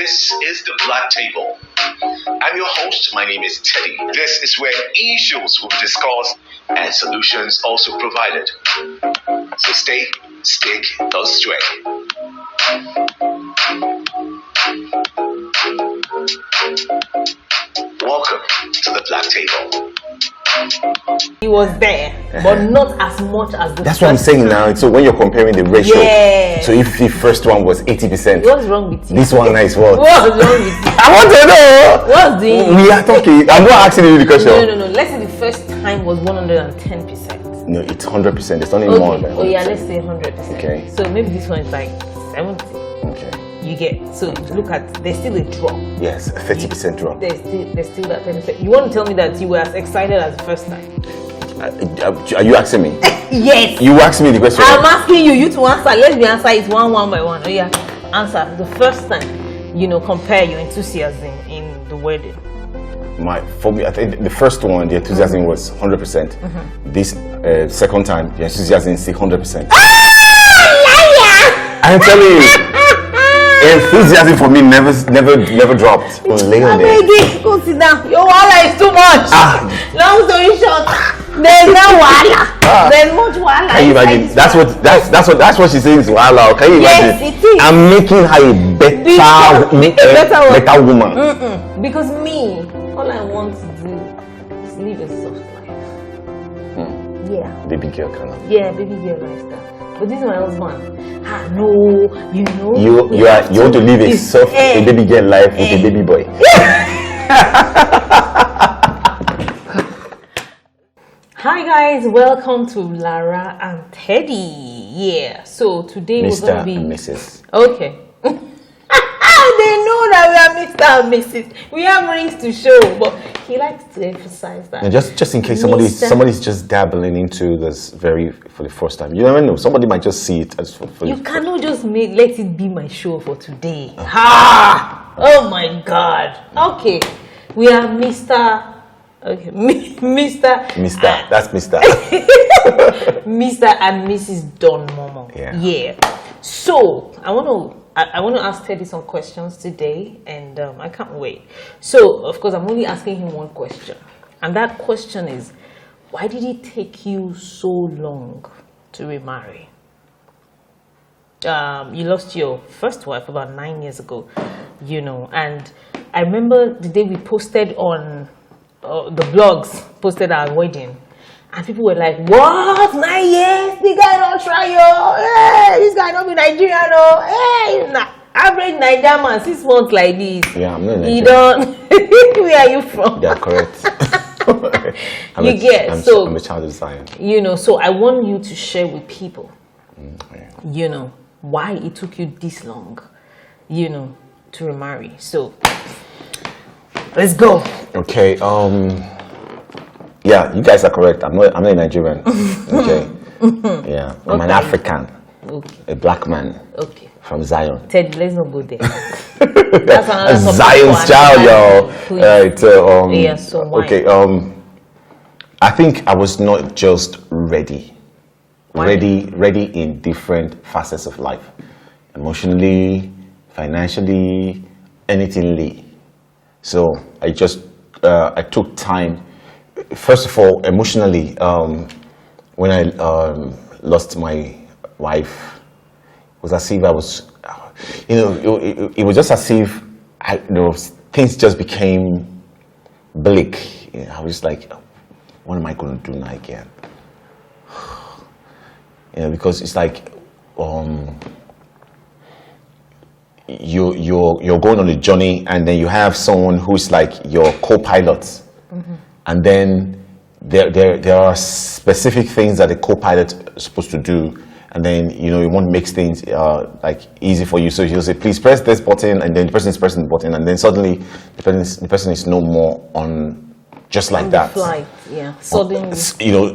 This is the Black Table. I'm your host. My name is Teddy. This is where issues will be discussed and solutions also provided. So stay, stick, don't stray. Welcome to the Black Table. He was there, but not as much as the That's what I'm saying now. So when you're comparing the ratio, yeah. So if the first one was 80%, what's wrong with you? This one is what? What's wrong with you? I want to know. What's the? We are talking. I'm not asking you the question. No. Let's say the first time was 110%. No, it's 100%. It's only more than 100%. Oh yeah, let's say 100%. Okay. So maybe this one is like 70. Okay. You get, so look at, there's still a drop. Yes, a 30% drop. There's still that 30%. You want to tell me that you were as excited as the first time? Are you asking me? Yes. You asked me the question. I'm asking you to answer. Let me answer it one by one. Oh yeah, answer. The first time, compare your enthusiasm in the wedding. For me, I think the first one, the enthusiasm was 100%. This second time, the enthusiasm is 100%. I'm telling you. Enthusiasm for me never dropped. Go sit down. Your wala is too much. Long story short, there's no wala. There's much wala. Can you imagine? That's what she's saying is wala. Can you imagine? Yes, it is. I'm making her a better woman. Because me, all I want to do is live a soft life. Yeah. Baby girl kind of. Yeah, baby girl lifestyle. But this is my husband. No, You want to live a baby girl life with a baby boy. Hi guys, welcome to Lara and Teddy. Yeah, so today we're going to be and Mrs. Okay. They know that we are Mr. and Mrs. We have rings to show, but he likes to emphasize that. And just in case somebody's just dabbling into this for the first time. You never know. Somebody might just see it as for you cannot just let it be my show for today. Ha! Oh my God. Okay, we are Mr. Okay, Mr. That's Mr. Mr. and Mrs. Don Momo. Yeah. So I want to ask Teddy some questions today, and I can't wait. So, of course, I'm only asking him one question. And that question is, why did it take you so long to remarry? You lost your first wife about 9 years ago, and I remember the day we posted on the blogs, posted our wedding. And people were like, what? 9 years? The guy don't try you. Hey, this guy don't be Nigerian. Hey, average Nigerian man, 6 months like this. Yeah, I'm not Nigerian. You don't. Where are you from? Yeah, correct. I'm a child of Zion. So I want you to share with people, why it took you this long, to remarry. So let's go. Okay. Yeah, you guys are correct. I'm not a Nigerian. Okay. Yeah, I'm an African. Okay. A black man. Okay. From Zion. Ted, let's not go there. That's another Zion's child, y'all. Yeah. So why? Okay. I think I was not just ready. Why? Ready in different facets of life, emotionally, financially, anythingly. So I took time. First of all, emotionally, when I lost my wife, it was as if I was, it was just as if things just became bleak. I was like, what am I going to do now again? Because it's like you're going on a journey, and then you have someone who's like your co-pilot. And then there are specific things that the co-pilot is supposed to do, and then you want to make things like easy for you. So you'll say, please press this button, and then the person is pressing the button, and then suddenly the person is no more on just like that. Flight, yeah. Sudden.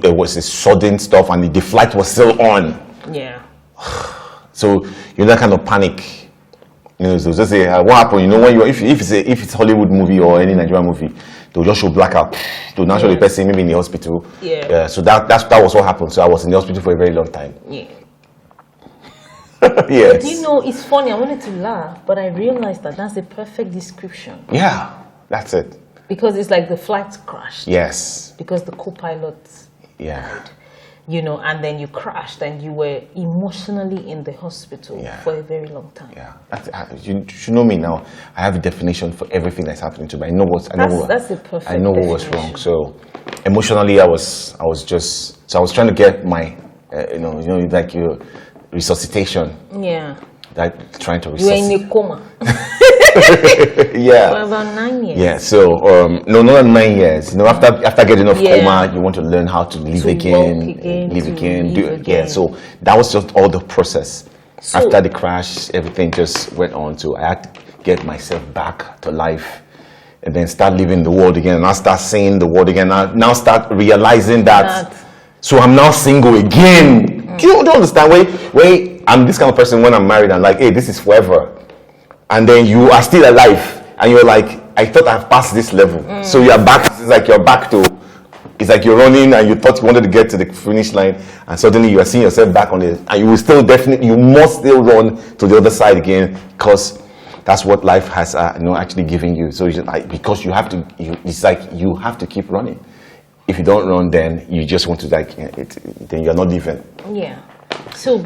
There was this sudden stuff, and the flight was still on. Yeah. So that kind of panic. So just say, what happened? When if it's Hollywood movie or any Nigerian movie, they'll just show blackout. They'll not show the person maybe in the hospital. Yeah. So that was what happened. So I was in the hospital for a very long time. Yeah. Yes. Do you know, it's funny, I wanted to laugh, but I realized that that's the perfect description. Yeah, that's it. Because it's like the flight crashed. Yes. Because the co-pilot Yeah. died. You know, and then you crashed and you were emotionally in the hospital for a very long time. Yeah. You should know me now. I have a definition for everything that's happening to me. That's the perfect I know what was wrong. So emotionally, I was trying to get my, like your resuscitation. Yeah. Like trying to You were in a coma. Yeah. For about 9 years. Yeah. So no, not 9 years. After getting off coma, you want to learn how to live again, live again. Yeah. So that was just all the process. So, after the crash, everything just went on. So I had to get myself back to life, and then start living the world again. And I start seeing the world again. I now start realizing that. So I'm now single again. Do you understand? Wait. I'm this kind of person when I'm married. I'm like, hey, this is forever. And then you are still alive, and you're like, I thought I've passed this level. So you're back. It's like you're back to. It's like you're running, and you thought you wanted to get to the finish line, and suddenly you are seeing yourself back on it, and you will still you must still run to the other side again, because that's what life has, actually given you. So it's just like, because you have to. It's like you have to keep running. If you don't run, then you just want to then you're not living. Yeah. So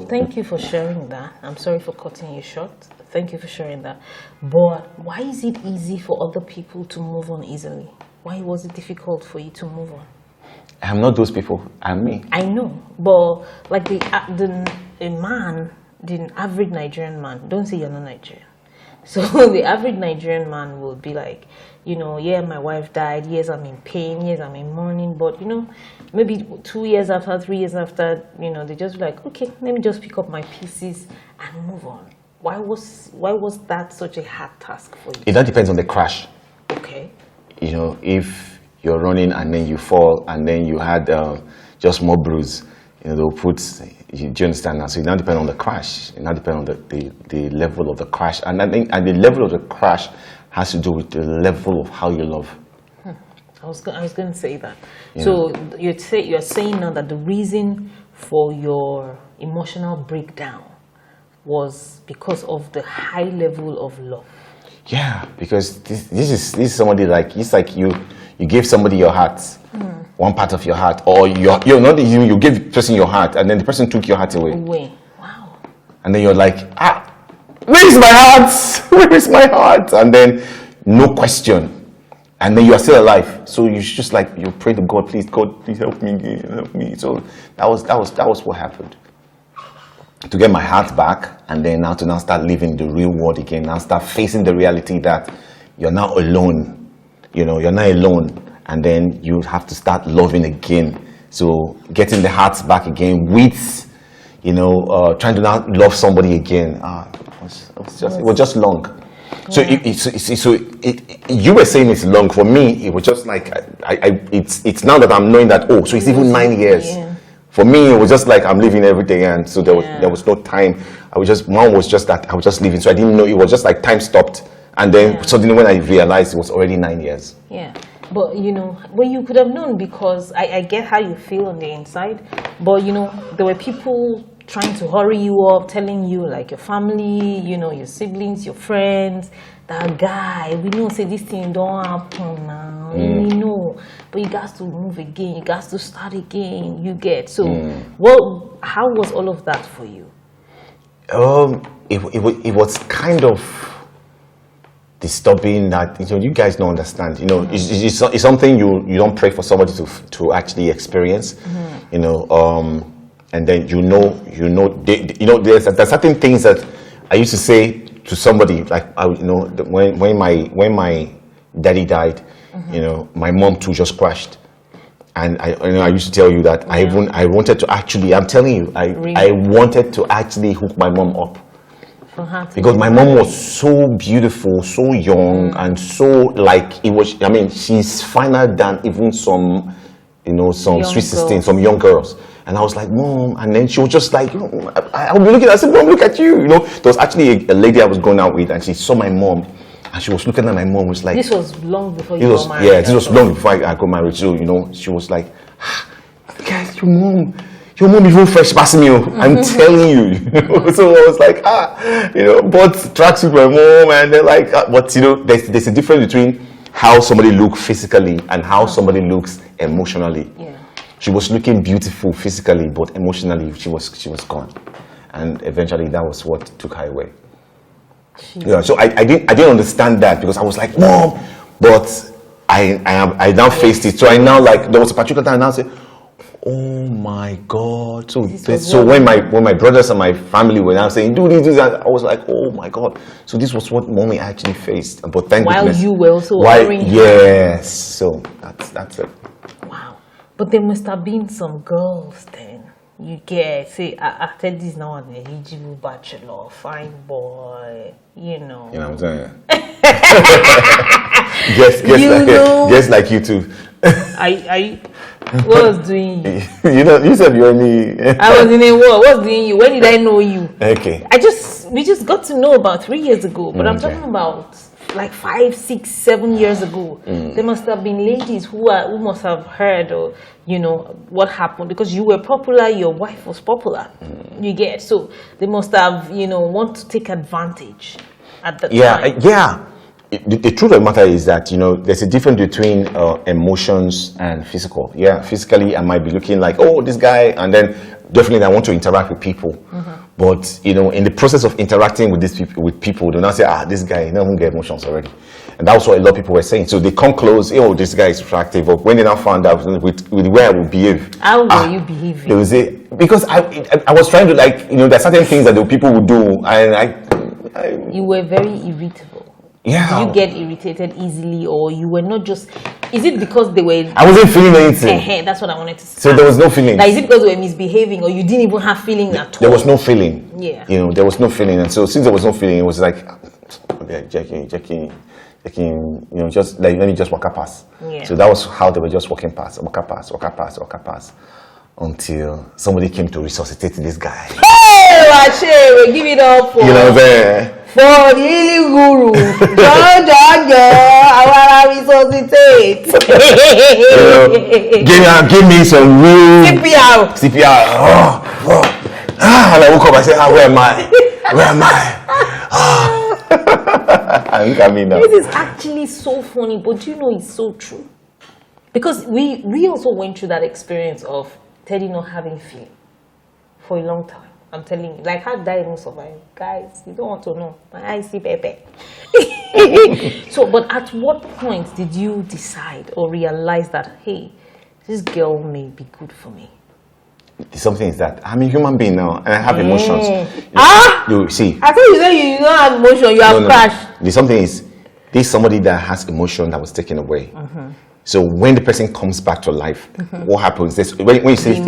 thank you for sharing that. I'm sorry for cutting you short. Thank you for sharing that. But why is it easy for other people to move on easily? Why was it difficult for you to move on? I'm not those people. I'm me. I know, but like the average Nigerian man, don't say you're not Nigerian. So the average Nigerian man will be like, yeah, my wife died. Yes, I'm in pain. Yes, I'm in mourning. But maybe 2 years after, 3 years after, they just be like, okay, let me just pick up my pieces and move on. Why was that such a hard task for you? That depends on the crash. Okay. If you're running and then you fall and then you had just more bruise, they'll put. Do you understand now? So it now depends on the crash. It now depends on the level of the crash, and I think the level of the crash has to do with the level of how you love. I was going to say that. Yeah. So you're saying now that the reason for your emotional breakdown was because of the high level of love. Yeah, because this is somebody like, it's like you give somebody your heart, one part of your heart, or you give the person your heart, and then the person took your heart away. Wow. And then you're like, where is my heart? Where is my heart? And then no question. And then you are still alive. So you just like, you pray to God, please help me again, help me. So that was what happened. To get my heart back, and then now to start living the real world again, now start facing the reality that you're not alone. You're not alone. And then you have to start loving again. So getting the hearts back again with, trying to now love somebody again. It was just long. Yeah. So you were saying it's long. For me, it was just like it's now that I'm knowing that, so it's even 9 years. Yeah. For me, it was just like I'm leaving every day, and so there was no time. One was just that I was just leaving, so I didn't know. It was just like time stopped, and then suddenly when I realized it was already 9 years. Yeah, but well, you could have known, because I get how you feel on the inside, but there were people trying to hurry you up, telling you, like, your family, your siblings, your friends, that guy, we know, say this thing don't happen now, we know, but you got to move again, you got to start again, you get. So how was all of that for you? It was kind of disturbing that, you guys don't understand, it's something you don't pray for somebody to actually experience, and then there's certain things that I used to say to somebody, like when my daddy died, my mom too just crashed, and I used to tell you that I wanted to actually, I'm telling you, I wanted to actually hook my mom up, because my mom was so beautiful, so young, and so like it was. I mean, she's finer than even some sweet 16, some young girls. And I was like, Mom, and then she was just like, I would be looking, I said, Mom, look at you. There was actually a lady I was going out with, and she saw my mom, and she was looking at my mom, was like, this was long before you got married. Yeah, this was long before I got married. So, she was like, look at your mom. your mom even fresh past me. I'm telling you. So I was like, but tracksuit my mom, and they're like, but there's a difference between how somebody looks physically and how somebody looks emotionally. Yeah. She was looking beautiful physically, but emotionally she was gone, and eventually that was what took her away. Yeah, so I didn't understand that, because I was like, Mom, but I now faced it. So I now, like, there was a particular time I now said, oh my God. So when my brothers and my family were now saying, do this, do that, I was like, oh my God. So this was what mommy actually faced. But thank While goodness. you were also yes. So that's it. Wow. But there must have been some girls then. You get, say, I tell this now, an eligible bachelor, fine boy, You know what I'm saying? Guess like you too. What was doing you? You said you only. I was in a war. What's doing you? When did I know you? Okay. We just got to know about 3 years ago, but I'm talking about like 5, 6, 7 years ago. There must have been ladies who must have heard, or what happened, because you were popular, your wife was popular. You get, so they must have want to take advantage at the time. Yeah. The truth of the matter is that there's a difference between emotions and physical. Yeah, physically I might be looking like, oh, this guy, and then definitely I want to interact with people. But in the process of interacting with people, do not say, this guy won't get emotions already. And that was what a lot of people were saying. So they come close, oh, this guy is attractive. But when they now found out with the way I would behave, how were you behaving? They would say, because I was trying to, like, there are certain things that the people would do, and you were very irritable. Yeah. Do you get irritated easily, or you were not just? Is it because they were? I wasn't feeling anything. That's what I wanted to say. So there was no feeling. Like, is it because they were misbehaving, or you didn't even have feeling at all? There was no feeling. Yeah. There was no feeling, and so since there was no feeling, it was like, okay, checking, just like, let me just walk past. Yeah. So that was how they were just walk past, until somebody came to resuscitate this guy. Hey, Wache, we give it up for. For Lily Guru, I wanna resuscitate. Give me some real CPR. And I woke up, I said, where am I? I'm coming now. This is actually so funny, but do you know it's so true? Because we also went through that experience of Teddy not having feeling for a long time. I'm telling you, like, how did I even survive? Guys, you don't want to know. My eyes see pepe. So, but at what point did you decide or realize that, hey, this girl may be good for me? Something is that I'm a human being now, and I have emotions. You see, I thought you said you don't have emotion. You have crash. The something is, there's somebody that has emotion that was taken away. So when the person comes back to life, what happens? When you say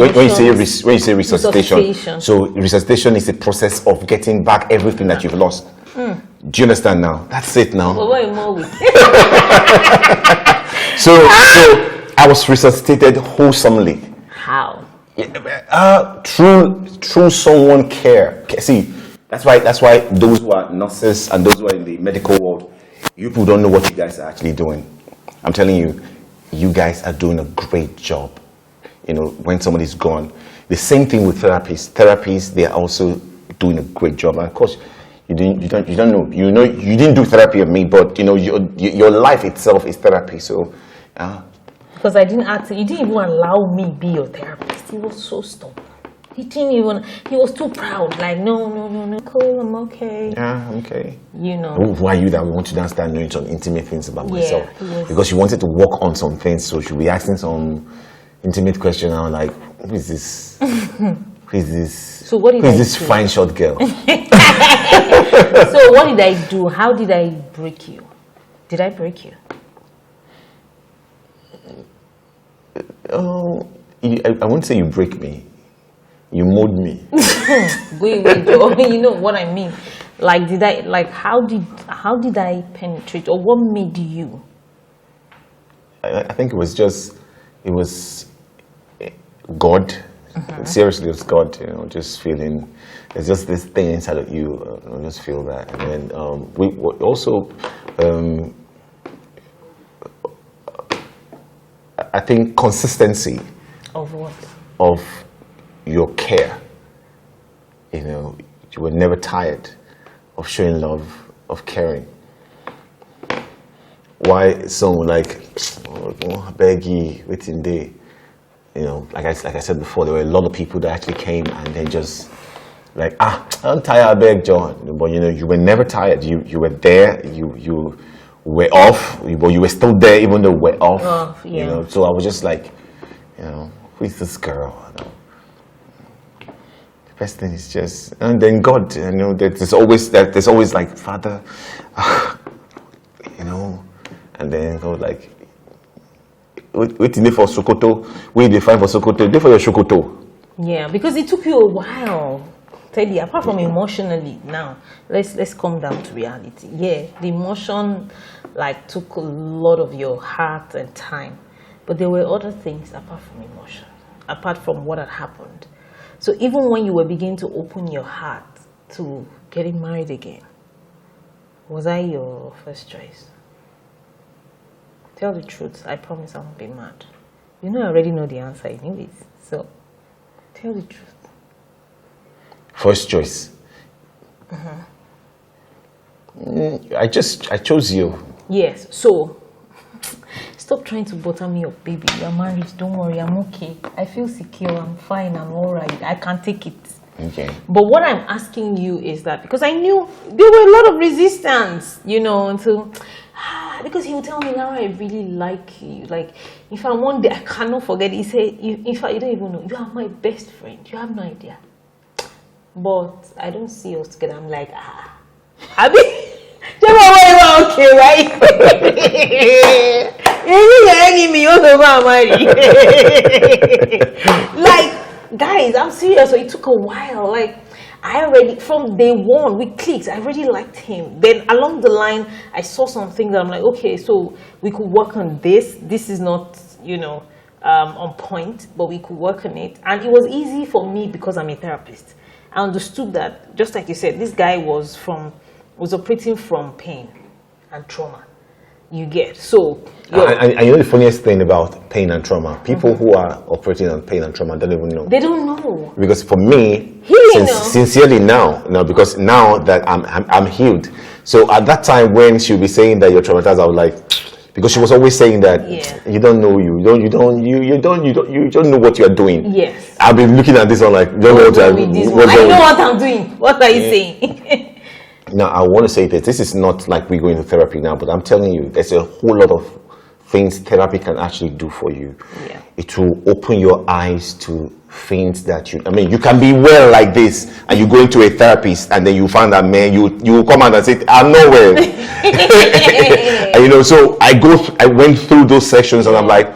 resuscitation, so resuscitation is a process of getting back everything that you've lost. Do you understand now? That's it now. Well, what more with? So I was resuscitated wholesomely. How? Through someone care. See, that's why those who are nurses and those who are in the medical world, you people don't know what you guys are actually doing. I'm telling you, you guys are doing a great job. When somebody's gone, the same thing with therapists. Therapists, they are also doing a great job. And of course, you don't know. You didn't do therapy of me, but your life itself is therapy. So, because I didn't ask, you didn't even allow me be your therapist. He was so stubborn. He was too proud. Like, no, cool, I'm okay. Yeah, I'm okay. Why you that we want to now start knowing some intimate things about myself? Because you wanted to work on some things, so she'll be asking some intimate question. And I'm like, who is this? Who is this? So what did who is this fine short girl? So what did I do? How did I break you? Did I break you? I won't say you break me. You mold me. You know what I mean. Like, how did I penetrate, or what made you? I think it was God. Seriously, it was God. Just feeling. There's just this thing inside of you. I just feel that, and then we also. I think consistency. Of what? Of your care. You know, you were never tired of showing love, of caring. Why some like, oh, beg you, waiting day. You know, like I said before, there were a lot of people that actually came and they just like, I'm tired, I beg John. But you know, you were never tired. You were there. You were off, but you were still there even though we're off. Yeah. You know, so I was just like, you know, who is this girl? You know, the best thing is just, and then God. You know, there's always like Father, you know, and then God like. Waiting for Sokoto, wait they find for Sokoto, they for your Sokoto. Yeah, because it took you a while, Teddy. Apart from emotionally, now let's come down to reality. Yeah, the emotion like took a lot of your heart and time, but there were other things apart from emotion, apart from what had happened. So even when you were beginning to open your heart to getting married again, was I your first choice? Tell the truth. I promise I won't be mad. You know I already know the answer anyways. So, tell the truth. First choice. I chose you. Yes. So, stop trying to butter me up, baby. You're married. Don't worry. I'm okay. I feel secure. I'm fine. I'm all right. I can take it. Okay. But what I'm asking you is that because I knew there were a lot of resistance, you know, until because he would tell me, Lara, I really like you. Like, if I one day, I cannot forget. He said, in fact, you don't even know. You are my best friend. You have no idea. But I don't see us together. I'm like, Abi, okay, right? You like, guys, I'm serious. So it took a while. Like, I already, from day one, we clicked. I already liked him. Then along the line, I saw some things that I'm like, okay, so we could work on this. This is not, you know, on point, but we could work on it. And it was easy for me because I'm a therapist. I understood that, just like you said, this guy was operating from pain and trauma. You get so. And you know the funniest thing about pain and trauma, people who are operating on pain and trauma don't even know. They don't know. Because for me, sincerely now, because now that I'm healed. So at that time when she'll be saying that you're traumatized, I was like, because she was always saying that you don't know you don't know what you're doing. Yes. I've been looking at this one like, don't know what I know what I'm doing. What are you saying? Now, I want to say that this is not like we go into therapy now, but I'm telling you, there's a whole lot of things therapy can actually do for you. Yeah. It will open your eyes to things that you can be well like this, and you go into a therapist, and then you find that, man, you will come out and say, I'm not well. And, you know, so I went through those sessions, and I'm like,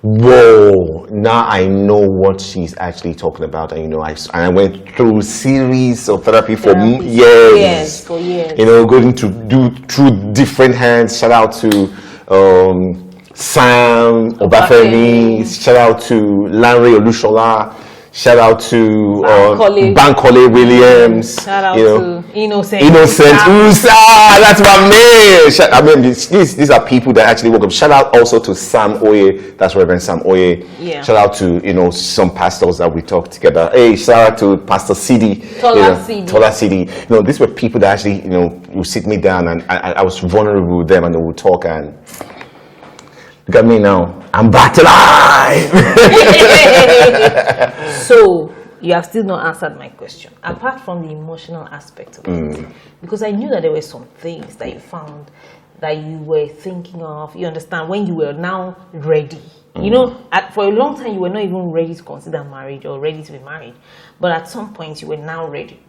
whoa, now I know what she's actually talking about. And you know, I went through series of therapy for years. Yes, for years. You know, going to do through different hands. Shout out to Sam Obafemi. Shout out to Lara Olushola. Shout out to Bankole Williams. Shout out to Innocent. That's my man. I mean, these are people that actually work up. Shout out also to Sam Oye. That's Reverend Sam Oye. Yeah. Shout out to some pastors that we talked together. Hey, shout out to Pastor Sidi. Tola Sidi. You know, these were people that actually would sit me down, and I was vulnerable with them, and they would talk. And look at me now. I'm back to life. So you have still not answered my question. Apart from the emotional aspect of it, because I knew that there were some things that you found that you were thinking of. You understand, when you were now ready. You know, for a long time you were not even ready to consider marriage or ready to be married, but at some point you were now ready.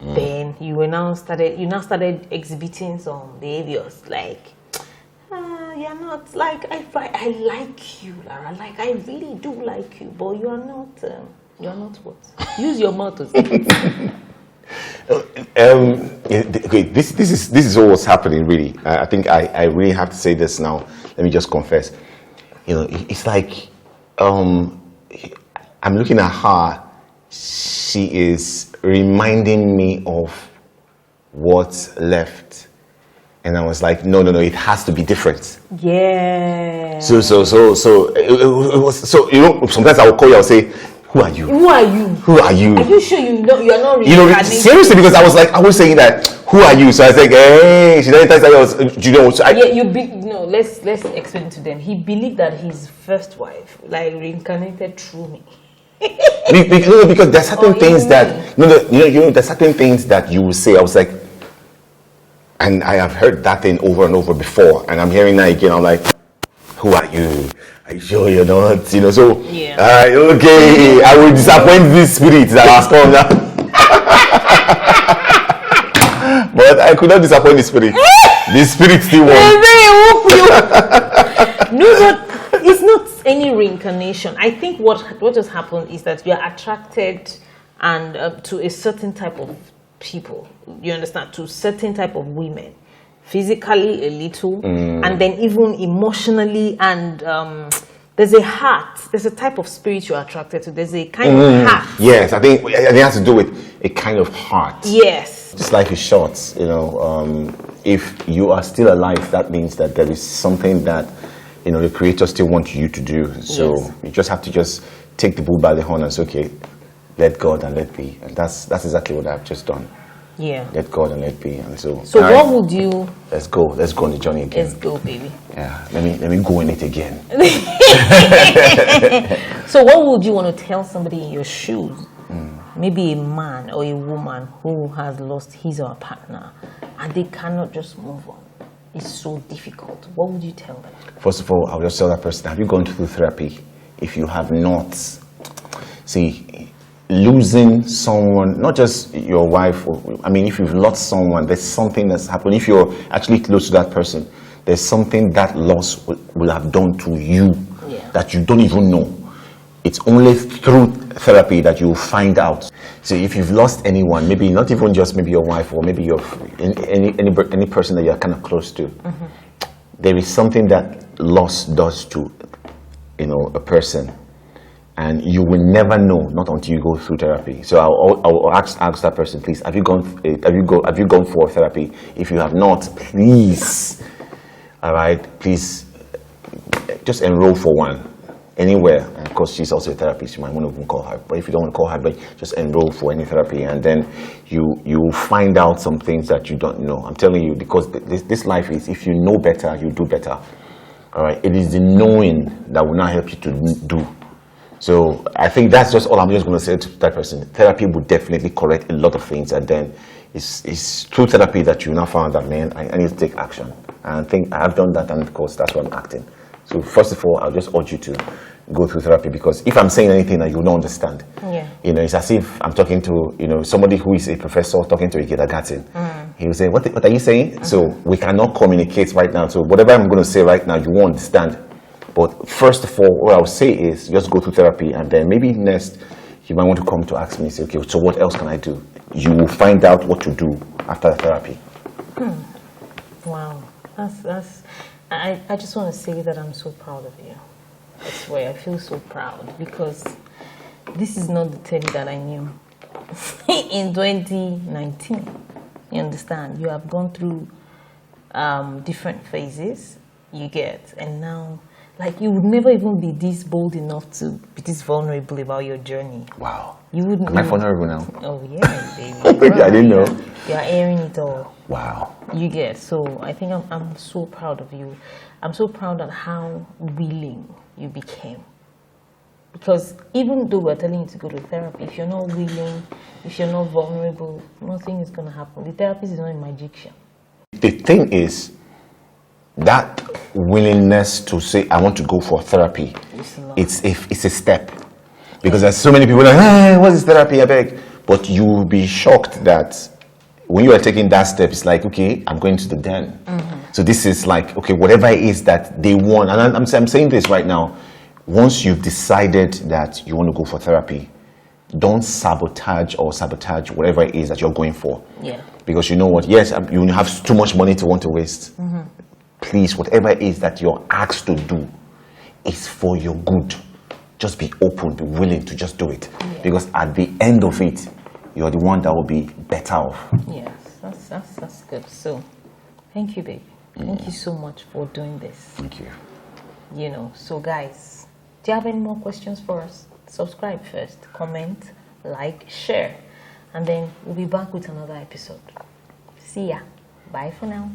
Then you now started exhibiting some behaviors like. You're not like I like you, Lara. Like I really do like you, but you are not. You're not what? Use your mouth to say it. Okay, this is all what's happening. Really, I think I really have to say this now. Let me just confess. You know, it's like I'm looking at her. She is reminding me of what's left. And I was like, no, it has to be different. Yeah. So it was, so, you know, sometimes I will call you, I'll say, Who are you? Who are you? Who are you? Are you sure you are not Seriously, because I was saying that, who are you? So I was like, hey, she didn't tell me I was, let's explain to them. He believed that his first wife, like, reincarnated through me. because there's certain things that, there's certain things that you will say. I was like, and I have heard that thing over and over before, and I'm hearing that again. I'm like, who are you? Are you sure you're not? So, okay, I will disappoint this spirit that has come now. But I could not disappoint the spirit. The spirit still won. No, but it's not any reincarnation. I think what has happened is that you are attracted and to a certain type of people. You understand? To certain type of women. Physically a little, and then even emotionally, and there's a heart. There's a type of spirit you're attracted to. There's a kind of heart. Yes, I think it has to do with a kind of heart. Yes. This life is short, if you are still alive, that means that there is something that, the Creator still wants you to do. So you just have to just take the bull by the horn and say, okay, let God and let be. And that's exactly what I've just done. Yeah. Let God and let be. And so what would you... Let's go on the journey again. Let's go, baby. Yeah, let me go in it again. So what would you want to tell somebody in your shoes? Maybe a man or a woman who has lost his or her partner and they cannot just move on. It's so difficult. What would you tell them? First of all, I'll just tell that person, have you gone through therapy? If you have not, see, losing someone, not just your wife, if you've lost someone, there's something that's happened. If you're actually close to that person, there's something that loss will have done to you that you don't even know. It's only through therapy that you will find out. So if you've lost anyone, maybe not even just maybe your wife or maybe your any person that you're kind of close to, there is something that loss does to a person. And you will never know, not until you go through therapy. So I'll ask that person, please, have you gone for therapy? If you have not, please, all right, please, just enroll for one, anywhere. And of course, she's also a therapist. You might want to call her, but if you don't want to call her, but just enroll for any therapy, and then you will find out some things that you don't know. I'm telling you, because this life is, if you know better, you do better. All right, it is the knowing that will not help you to do. So I think that's just all I'm just going to say to that person. Therapy will definitely correct a lot of things, and then it's through therapy that you now found that, man, I need to take action. And I think I've done that, and of course that's why I'm acting. So first of all, I'll just urge you to go through therapy, because if I'm saying anything that you don't understand, it's as if I'm talking to somebody who is a professor talking to a kindergarten. He will say, what are you saying? So we cannot communicate right now. So whatever I'm going to say right now, you won't understand. But first of all, what I would say is just go through therapy, and then maybe next you might want to come to ask me, say, okay, so what else can I do? You will find out what to do after the therapy. Wow, I just want to say that I'm so proud of you. I swear, I feel so proud, because this is not the Teddy that I knew in 2019. You understand? You have gone through different phases, and now, like, you would never even be this bold enough to be this vulnerable about your journey. Wow. You wouldn't. Am I vulnerable now? Oh yeah, baby. I didn't know. You are airing it all. Wow. So I think I'm so proud of you. I'm so proud of how willing you became. Because even though we're telling you to go to therapy, if you're not willing, if you're not vulnerable, nothing is going to happen. The therapist is not a magician. The thing is, that willingness to say, I want to go for therapy, it's a step. Because there's so many people like, hey, what is therapy, I beg? But you will be shocked that when you are taking that step, it's like, okay, I'm going to the den. So this is like, okay, whatever it is that they want. And I'm saying this right now. Once you've decided that you want to go for therapy, don't sabotage whatever it is that you're going for. Yeah. Because you know what? Yes, you have too much money to want to waste. Please, whatever it is that you're asked to do is for your good. Just be open, be willing to just do it. Yeah. Because at the end of it, you're the one that will be better off. Yes, that's good. So, thank you, babe. Thank you so much for doing this. Thank you. So guys, do you have any more questions for us? subscribe first, comment, like, share, and then we'll be back with another episode. See ya. Bye for now.